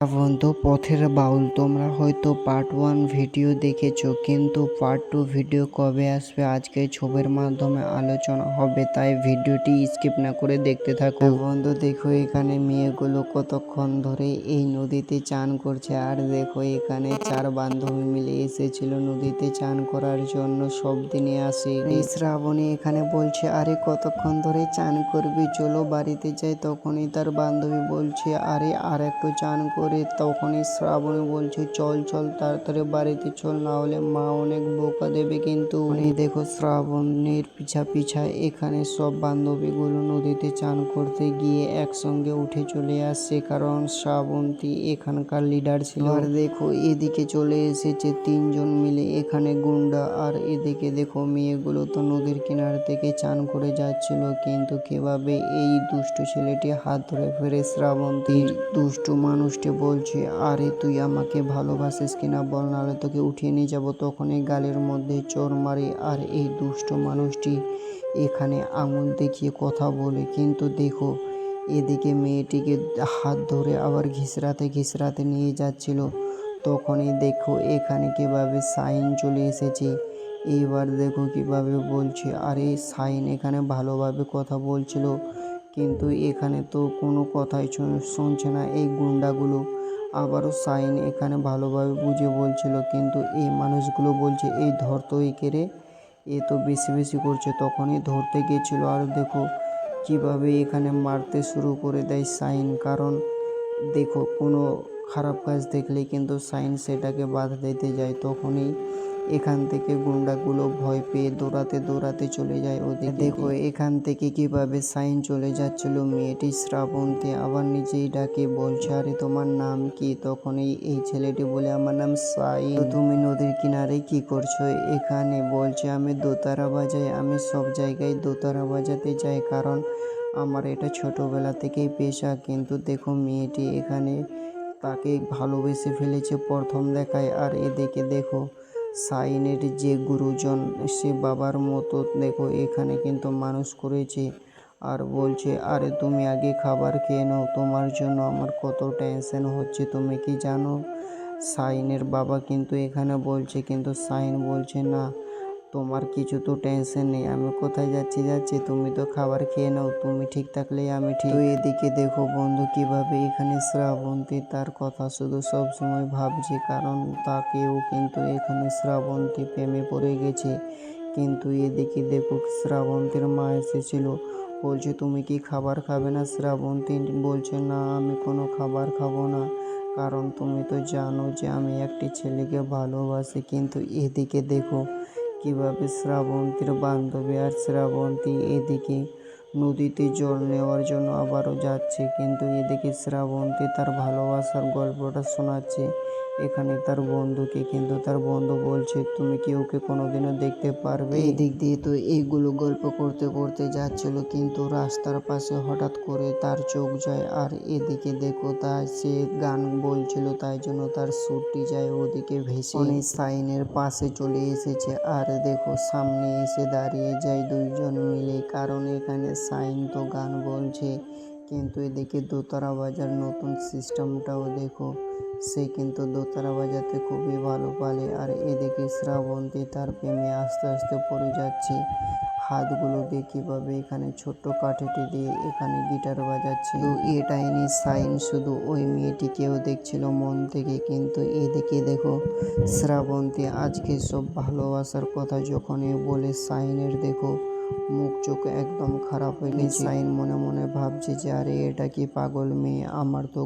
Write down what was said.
বন্ধু পথের বাউল, তোমরা হয়তো পার্ট 1 ভিডিও দেখেছো, কিন্তু পার্ট 2 ভিডিও কবে আসবে আজকে ছবির মাধ্যমে আলোচনা হবে, তাই ভিডিওটি স্কিপ না করে দেখতে থাকো। বন্ধু দেখো, এখানে মেয়েগুলো কতক্ষণ ধরে এই নদীতে চান করছে। আর দেখো, এখানে 4 বান্ধবী মিলে এসেছিল নদীতে চান করার জন্য, সব দিনে আসে। এই শ্রাবণী এখানে বলছে, আরে কতক্ষণ ধরে চান করবি, চলো বাড়িতে যাই। তখনই তার বান্ধবী বলছে, আরে আর একটু চান করে। তখনই শ্রাবণী বলছে, চল চল তাড়াতাড়ি বাড়িতে চল, না হলে মা অনেক বকা দেবে। কিন্তু দেখো, শ্রাবণীর পিছা পিছা এখানে সব বান্ধবীগুলো নদীতে চান করতে গিয়ে একসঙ্গে উঠে চলে আসছে, কারণ শ্রাবন্তী এখানকার লিডার ছিল। আর দেখো, এদিকে চলে এসেছে 3 জন মিলে এখানে গুন্ডা। আর এদিকে দেখো, মেয়েগুলো তো নদীর কিনার থেকে চান করে যাচ্ছিল, কিন্তু কিভাবে এই দুষ্টু ছেলেটি হাত ধরে ফেরে শ্রাবন্তীর। দুষ্টু মানুষটি বলছে, আরে তুই আমাকে ভালোবাসিস কিনা বল, নাহলে তোকে উঠিয়ে নিয়ে যাবো। তখনই গালের মধ্যে চোর মারে। আর এই দুষ্ট মানুষটি এখানে আঙুল দেখিয়ে কথা বলে, কিন্তু দেখো এদিকে মেয়েটিকে হাত ধরে আবার ঘিসরাতে নিয়ে যাচ্ছিল। তখনই দেখো এখানে কিভাবে সাইন চলে এসেছে। এইবার দেখো কিভাবে বলছে, আরে সাইন এখানে ভালোভাবে কথা বলছিল, কিন্তু এখানে তো কোনো কথাই শুনছে না এই গুন্ডাগুলো। আবারও সাইন এখানে ভালোভাবে বুঝে বলছিল, কিন্তু এই মানুষগুলো বলছে, এই ধরতো একে রে, এ তো বেশি করছে। তখনই ধরতে গিয়েছিল। আর দেখো কিভাবে এখানে মারতে শুরু করে দেয় সাইন, কারণ দেখো কোনো খারাপ কাজ দেখলেই কিন্তু সাইন সেটাকে বাধা দিতে যায়। তখনই এখান থেকে গুন্ডাগুলো ভয় পেয়ে দৌড়াতে চলে যায় ওদের। দেখো এখান থেকে কিভাবে সাইন চলে যাচ্ছিল, মেয়েটি শ্রাবন্তী আবার নিজেই ডাকে বলছে, আরে তোমার নাম কি? তখনই এই ছেলেটি বলে, আমার নাম সাইন। তুমি নদীর কিনারে কি করছো এখানে? বলছে, আমি দোতারা বাজাই, আমি সব জায়গায় দোতারা বাজাতে যাই, কারণ আমার এটা ছোটবেলা থেকেই পেশা। কিন্তু দেখো মেয়েটি এখানে তাকে ভালোবেসে ফেলেছে প্রথম দেখায়। আর এদিকে দেখো সাইনের যে গুরুজন, সে বাবার মতো দেখো এখানে কিন্তু মানুষ করেছে। আর বলছে, আরে তুমি আগে খাবার খেয়ে নাও, তোমার জন্য আমার কত টেনশন হচ্ছে, তুমি কি জানো? সাইনের বাবা কিন্তু এখানে বলছে, কিন্তু সাইন বলছে, না তোমার কিছু তো টেনশন নেই, আমি কোথায় যাচ্ছি, তুমি তো খাবার খেয়ে নাও, তুমি ঠিক থাকলেই আমি ঠিক। তো এদিকে দেখো বন্ধু কিভাবে এখানে শ্রাবন্তী তার কথা শুধু সব সময় ভাবছে, কারণ তাকেও কিন্তু এখানে শ্রাবন্তী প্রেমে পড়ে গেছে। কিন্তু এদিকে দেখো শ্রাবন্তীর মা এসেছিল, বলছে, তুমি কি খাবার খাবে না? শ্রাবন্তী বলছে, না আমি কোনো খাবার খাবো না, কারণ তুমি তো জানো যে আমি একটি ছেলেকে ভালোবাসি। কিন্তু এদিকে দেখো কিভাবে শ্রাবন্তীর বান্ধবী আর শ্রাবন্তী এদিকে নদীতে জল নেওয়ার জন্য আবারও যাচ্ছে, কিন্তু এদিকে শ্রাবন্তী তার ভালোবাসার গল্পটা শোনাচ্ছে এখানে তার বন্ধুকে। কিন্তু তার বন্ধু বলছে, তুমি কি ওকে কোনোদিনও দেখতে পারবে? এদিক দিয়ে তো এইগুলো গল্প করতে যাচ্ছিল, কিন্তু রাস্তার পাশে হঠাৎ করে তার চোখ যায়। আর এদিকে দেখো সে গান বলছিল, তাই জন্য তার সুরটি যায় ওদিকে ভেসে সাইনের পাশে চলে এসেছে। আর দেখো সামনে এসে দাঁড়িয়ে যায় 2 জন মিলে, কারণ এখানে সাইন তো গান বলছে। কিন্তু এদিকে দোতারা বাজার নতুন সিস্টেমটাও দেখো, সে কিন্তু দোতারা বাজাতে খুবই ভালো পারে। আর এদিকে শ্রাবন্তী তার প্রেমে আস্তে পড়ে যাচ্ছে। হাতগুলো দিয়ে কীভাবে এখানে ছোট্ট কাঠিটি দিয়ে এখানে গিটার বাজাচ্ছে। তো এটাই নিয়ে সাইন শুধু ওই মেয়েটিকেও দেখছিল মন থেকে। কিন্তু এদিকে দেখো শ্রাবন্তী আজকে সব ভালোবাসার কথা যখনই বলে, সাইনের দেখো মুখ চোখ একদম খারাপ হয়ে গেছে। সাইন মনে ভাবছে যে, আরে এটা কি পাগল মেয়ে, আমার তো